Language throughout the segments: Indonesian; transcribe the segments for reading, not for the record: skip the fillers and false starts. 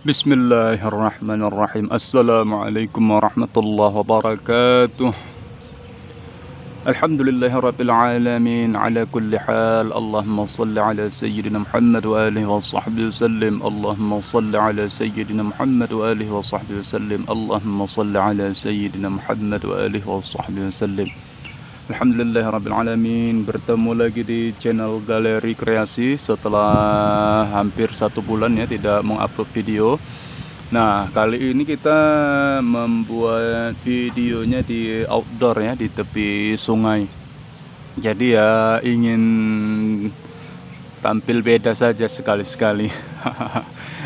Bismillahirrahmanirrahim. Assalamualaikum warahmatullahi wabarakatuh. Alhamdulillahirabbil alamin ala kulli hal. Allahumma shalli ala sayyidina Muhammad wa alihi wa sahbihi wasallim. Allahumma shalli ala sayyidina Muhammad wa alihi wa sahbihi wasallim. Allahumma shalli ala sayyidina Muhammad wa alihi wa sahbihi wasallim. Alhamdulillahirabbil alamin. Bertemu lagi di channel Galeri Kreasi setelah hampir 1 bulan ya tidak mengupload video. Nah, kali ini kita membuat videonya di outdoor ya, di tepi sungai. Jadi ya ingin tampil beda saja sekali-sekali.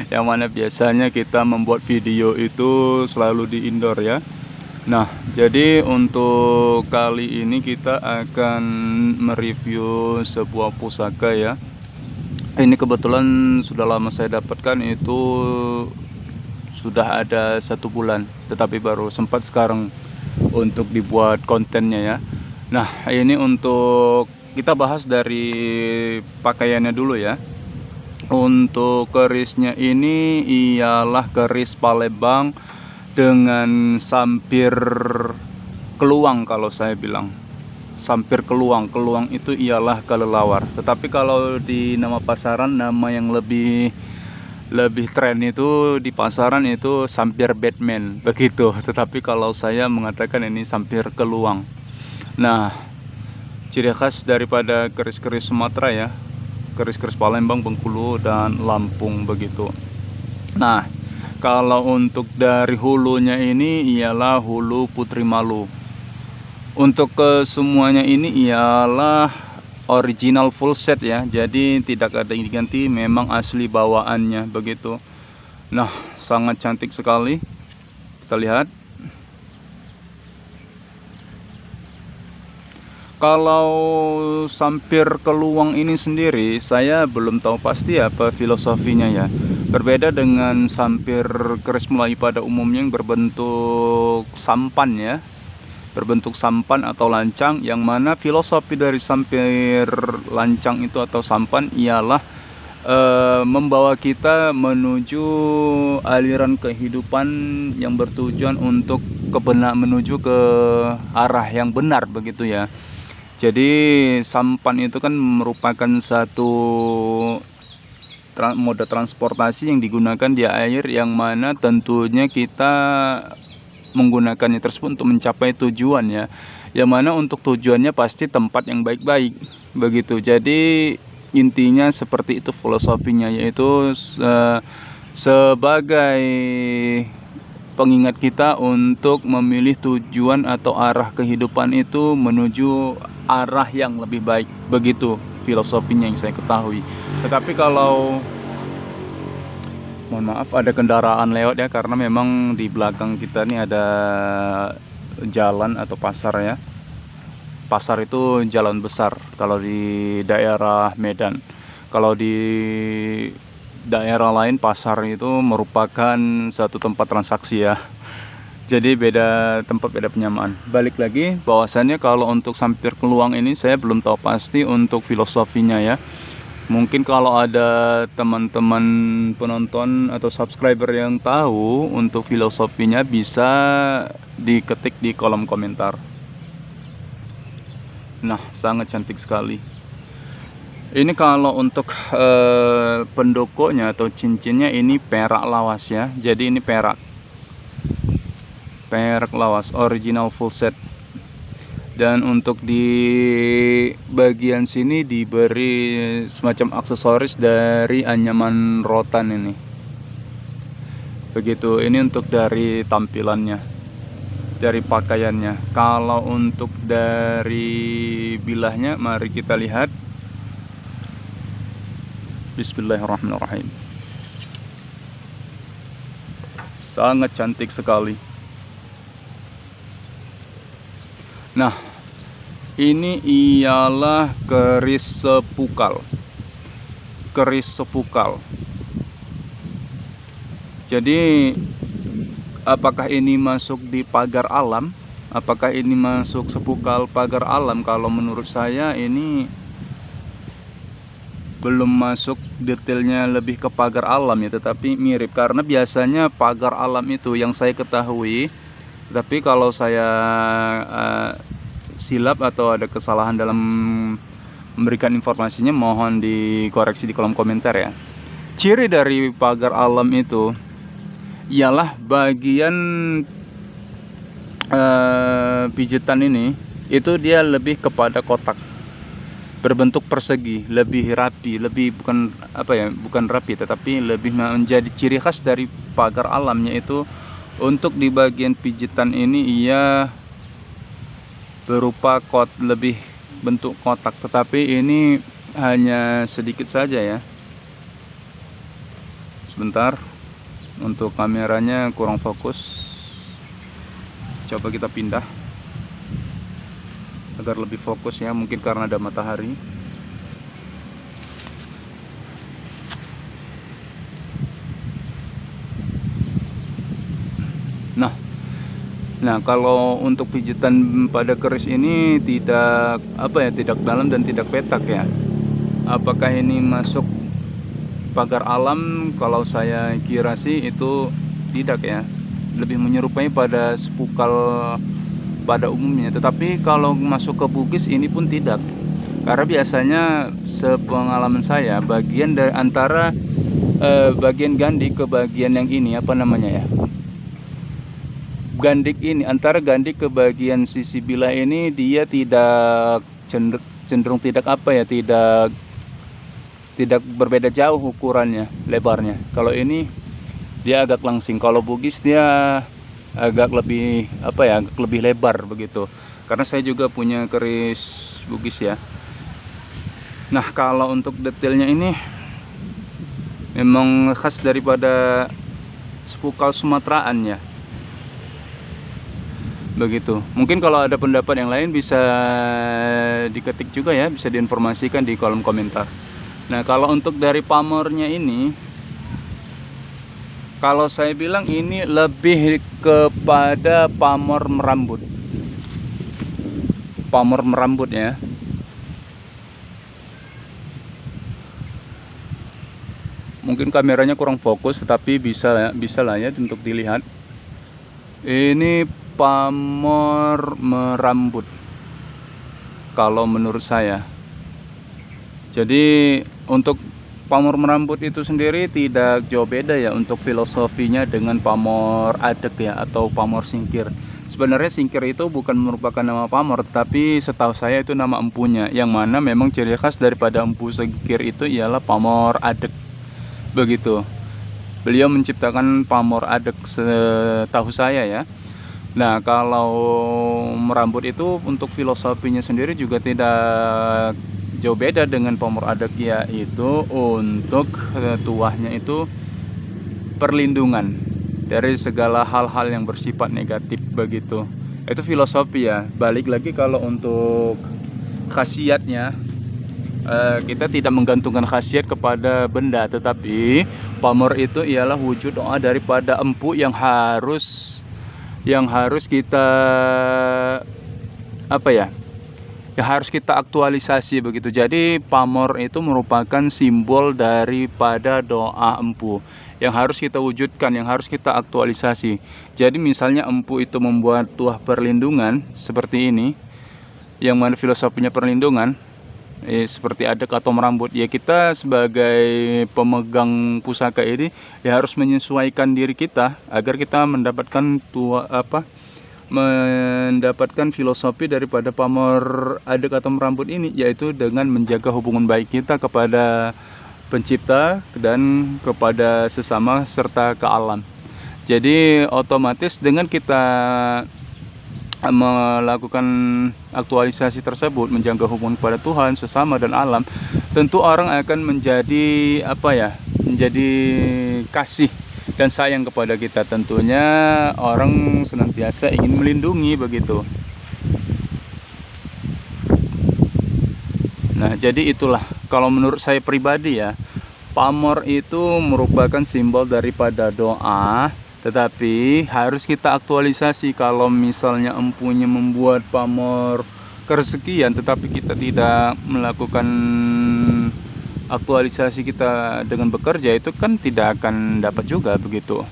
Yang mana biasanya kita membuat video itu selalu di indoor ya. Nah, jadi untuk kali ini kita akan mereview sebuah pusaka ya. Ini kebetulan sudah lama saya dapatkan, itu sudah ada 1 bulan, tetapi baru sempat sekarang untuk dibuat kontennya ya. Nah, ini untuk kita bahas dari pakaiannya dulu ya. Untuk kerisnya ini ialah keris Palembang dengan sampir keluang. Kalau saya bilang sampir keluang, keluang itu ialah kelelawar. Tetapi kalau di nama pasaran, nama yang lebih tren itu di pasaran itu sampir Batman begitu. Tetapi kalau saya mengatakan ini sampir keluang. Nah, ciri khas daripada keris-keris Sumatera ya, keris-keris Palembang, Bengkulu dan Lampung begitu. Nah, kalau untuk dari hulunya ini ialah hulu Putri Malu. Untuk kesemuanya ini ialah original full set ya. Jadi tidak ada yang diganti, memang asli bawaannya begitu. Nah, sangat cantik sekali. Kita lihat. Kalau sampir keluang ini sendiri saya belum tahu pasti apa filosofinya ya. Berbeda dengan sampir keris Melayu pada umumnya yang berbentuk sampan ya, berbentuk sampan atau lancang, yang mana filosofi dari sampir lancang itu atau sampan ialah membawa kita menuju aliran kehidupan yang bertujuan untuk menuju ke arah yang benar begitu ya. Jadi sampan itu kan merupakan satu moda transportasi yang digunakan di air, yang mana tentunya kita menggunakannya tersebut untuk mencapai tujuan ya. Yang mana untuk tujuannya pasti tempat yang baik-baik begitu. Jadi intinya seperti itu filosofinya, yaitu sebagai pengingat kita untuk memilih tujuan atau arah kehidupan itu menuju arah yang lebih baik begitu filosofinya yang saya ketahui. Tetapi kalau mohon maaf ada kendaraan lewat ya, karena memang di belakang kita ini ada jalan atau pasar ya. Pasar itu jalan besar kalau di daerah Medan. Kalau di daerah lain pasar itu merupakan satu tempat transaksi ya. Jadi beda tempat, beda penyamaan. Balik lagi bahwasannya kalau untuk sampir keluang ini saya belum tahu pasti untuk filosofinya ya. Mungkin kalau ada teman-teman penonton atau subscriber yang tahu untuk filosofinya, bisa diketik di kolom komentar. Nah, sangat cantik sekali. Ini kalau untuk pendokonya atau cincinnya ini perak lawas ya. Jadi ini perak lawas original full set. Dan untuk di bagian sini diberi semacam aksesoris dari anyaman rotan ini begitu. Ini untuk dari tampilannya, dari pakaiannya. Kalau untuk dari bilahnya, mari kita lihat. Bismillahirrahmanirrahim. Sangat cantik sekali. Nah, ini ialah keris sepukal. Keris sepukal. Jadi apakah ini masuk di pagar alam? Apakah ini masuk sepukal pagar alam? Kalau menurut saya ini belum masuk detailnya lebih ke pagar alam ya, tetapi mirip karena biasanya pagar alam itu yang saya ketahui, tapi kalau saya silap atau ada kesalahan dalam memberikan informasinya mohon dikoreksi di kolom komentar ya. Ciri dari pagar alam itu ialah bagian pijetan ini itu dia lebih kepada kotak berbentuk persegi, lebih rapi, lebih bukan rapi tetapi lebih menjadi ciri khas dari pagar alamnya itu. Untuk di bagian pijetan ini ia berupa lebih bentuk kotak, tetapi ini hanya sedikit saja ya. Sebentar, untuk kameranya kurang fokus, coba kita pindah agar lebih fokus ya, mungkin karena ada matahari. Nah, kalau untuk pijitan pada keris ini tidak tidak dalam dan tidak petak ya. Apakah ini masuk pagar alam? Kalau saya kira sih itu tidak ya, lebih menyerupai pada spukal pada umumnya. Tetapi kalau masuk ke Bugis ini pun tidak, karena biasanya sepengalaman saya bagian dari antara bagian gandik ke bagian yang ini gandik ini, antara gandik ke bagian sisi bilah ini dia tidak cenderung tidak berbeda jauh ukurannya, lebarnya. Kalau ini dia agak langsing, kalau Bugis dia agak lebih agak lebih lebar begitu. Karena saya juga punya keris Bugis ya. Nah, kalau untuk detailnya ini memang khas daripada spukal Sumateraan ya, begitu. Mungkin kalau ada pendapat yang lain bisa diketik juga ya, bisa diinformasikan di kolom komentar. Nah, kalau untuk dari pamornya ini, kalau saya bilang ini lebih kepada pamor merambut ya. Mungkin kameranya kurang fokus, tetapi bisa lah ya untuk dilihat. Ini pamor merambut kalau menurut saya. Jadi untuk pamor merambut itu sendiri tidak jauh beda ya untuk filosofinya dengan pamor adek ya, atau pamor singkir. Sebenarnya singkir itu bukan merupakan nama pamor, tapi setahu saya itu nama empunya, yang mana memang ciri khas daripada empu singkir itu ialah pamor adek begitu. Beliau menciptakan pamor adek setahu saya ya. Nah, kalau merambut itu untuk filosofinya sendiri juga tidak jauh beda dengan pamor adek, yaitu untuk tuahnya itu perlindungan dari segala hal-hal yang bersifat negatif begitu. Itu filosofi ya. Balik lagi kalau untuk khasiatnya, kita tidak menggantungkan khasiat kepada benda, tetapi pamor itu ialah wujud doa daripada empu yang harus kita yang harus kita aktualisasi begitu. Jadi pamor itu merupakan simbol daripada doa empu yang harus kita wujudkan, yang harus kita aktualisasi. Jadi misalnya empu itu membuat tuah perlindungan seperti ini, yang mana filosofinya perlindungan, seperti adek atau merambut ya, kita sebagai pemegang pusaka ini ya harus menyesuaikan diri kita agar kita mendapatkan mendapatkan filosofi daripada pamor adek atau merambut ini, yaitu dengan menjaga hubungan baik kita kepada pencipta dan kepada sesama serta ke alam. Jadi otomatis dengan kita melakukan aktualisasi tersebut, menjaga hubungan kepada Tuhan, sesama dan alam, tentu orang akan menjadi menjadi kasih dan sayang kepada kita. Tentunya orang senantiasa ingin melindungi begitu. Nah, jadi itulah kalau menurut saya pribadi ya, pamor itu merupakan simbol daripada doa, tetapi harus kita aktualisasi. Kalau misalnya empunya membuat pamor keresekian, tetapi kita tidak melakukan aktualisasi kita dengan bekerja itu kan tidak akan dapat juga begitu.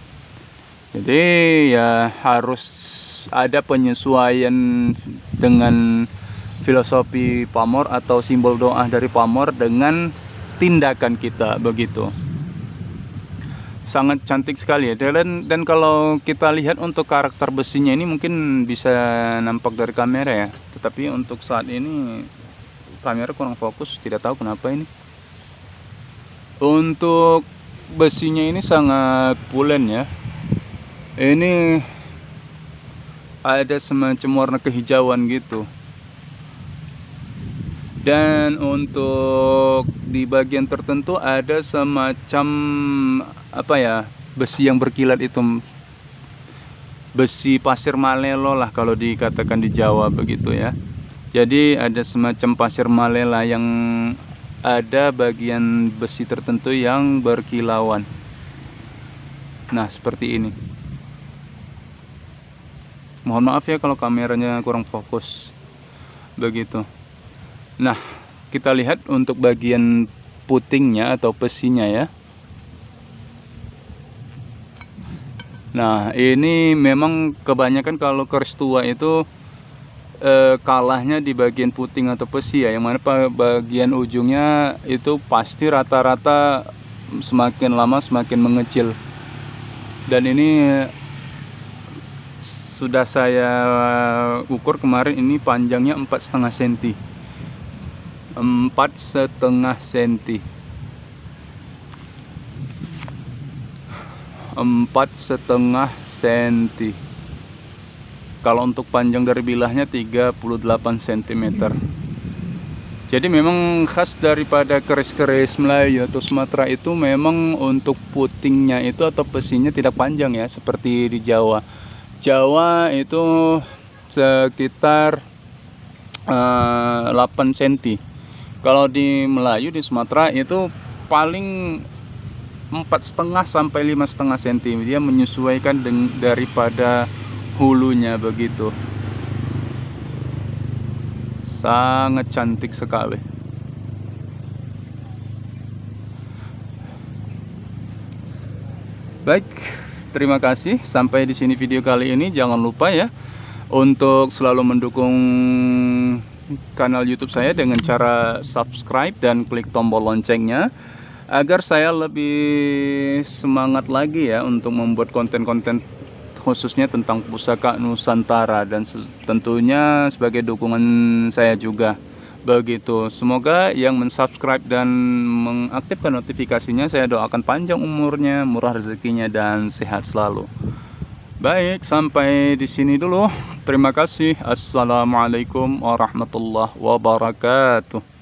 Jadi ya harus ada penyesuaian dengan filosofi pamor atau simbol doa dari pamor dengan tindakan kita begitu. Sangat cantik sekali ya. Dan kalau kita lihat untuk karakter besinya ini mungkin bisa nampak dari kamera ya, tetapi untuk saat ini kamera kurang fokus, tidak tahu kenapa ini. Untuk besinya ini sangat pulen ya. Ini ada semacam warna kehijauan gitu. Dan untuk di bagian tertentu ada semacam apa ya, besi yang berkilat itu, besi pasir malelo lah kalau dikatakan di Jawa begitu ya. Jadi ada semacam pasir malela yang ada bagian besi tertentu yang berkilauan. Nah seperti ini. Mohon maaf ya kalau kameranya kurang fokus begitu. Nah kita lihat untuk bagian putingnya atau besinya ya. Nah ini memang kebanyakan kalau keris tua itu kalahnya di bagian puting atau besi ya, yang mana bagian ujungnya itu pasti rata-rata semakin lama semakin mengecil. Dan ini sudah saya ukur kemarin, ini panjangnya 4,5 cm. 4,5 cm. 4,5 cm. Kalau untuk panjang dari bilahnya 38 cm. Jadi memang khas daripada keris-keris Melayu atau Sumatera itu memang untuk putingnya itu atau besinya tidak panjang ya, seperti di Jawa. Jawa itu sekitar 8 cm. Kalau di Melayu di Sumatera itu paling 4,5 sampai 5,5 cm. Dia menyesuaikan daripada hulunya begitu. Sangat cantik sekali. Baik, terima kasih. Sampai di sini video kali ini. Jangan lupa ya untuk selalu mendukung kanal YouTube saya dengan cara subscribe dan klik tombol loncengnya, agar saya lebih semangat lagi ya untuk membuat konten-konten khususnya tentang pusaka Nusantara, dan tentunya sebagai dukungan saya juga begitu. Semoga yang mensubscribe dan mengaktifkan notifikasinya, saya doakan panjang umurnya, murah rezekinya, dan sehat selalu. Baik, sampai di sini dulu. Terima kasih. Assalamualaikum warahmatullahi wabarakatuh.